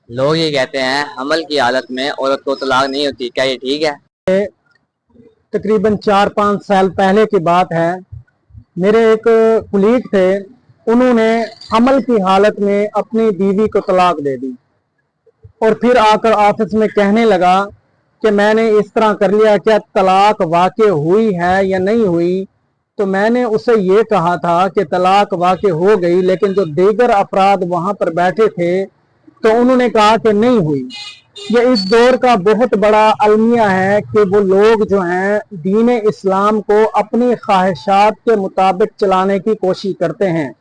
लोग ये कहते हैं हमल की हालत में औरत को तलाक नहीं होती, क्या ये ठीक है? तकरीबन 4-5 साल पहले की बात है। मेरे एक कुलीग थे, उन्होंने हमल की हालत में अपनी बीवी को तलाक दे दी और फिर आकर ऑफिस में कहने लगा कि मैंने इस तरह कर लिया, क्या तलाक वाक़ई हुई है या नहीं हुई। तो मैंने उसे ये कहा था कि तलाक वाक़ई हो गई, लेकिन जो दीगर अफराद वहां पर बैठे थे तो उन्होंने कहा कि नहीं हुई। ये इस दौर का बहुत बड़ा अलमिया है कि वो लोग जो हैं दीन इस्लाम को अपनी ख्वाहिशात के मुताबिक चलाने की कोशिश करते हैं,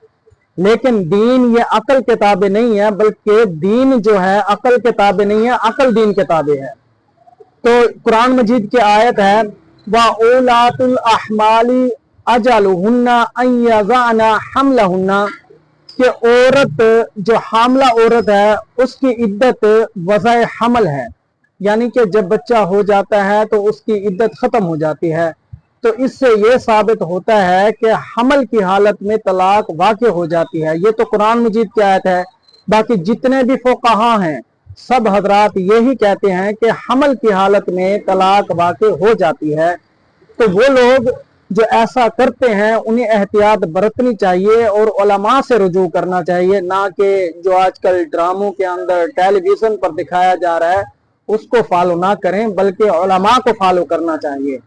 लेकिन दीन ये अकल किताबें नहीं है, बल्कि दीन जो है अकल किताबें नहीं है, अकल दीन किताबें है। तो कुरान मजीद की आयत है, व उलातुल अहमाली अजलुहुन्ना अन यज़अना हमलहुन्ना, कि औरत जो हामला औरत है उसकी इद्दत वज़ाए हमल है, यानी कि जब बच्चा हो जाता है तो उसकी इद्दत खत्म हो जाती है। तो इससे ये साबित होता है कि हमल की हालत में तलाक वाक़ई हो जाती है। ये तो कुरान मजीद की आयत है। बाकी जितने भी फुक़हा हैं सब हजरात यही कहते हैं कि हमल की हालत में तलाक वाक़ई हो जाती है। तो वो लोग जो ऐसा करते हैं उन्हें एहतियात बरतनी चाहिए और उलमा से रुजू करना चाहिए, ना कि जो आजकल ड्रामों के अंदर टेलीविजन पर दिखाया जा रहा है उसको फॉलो ना करें, बल्कि उलमा को फॉलो करना चाहिए।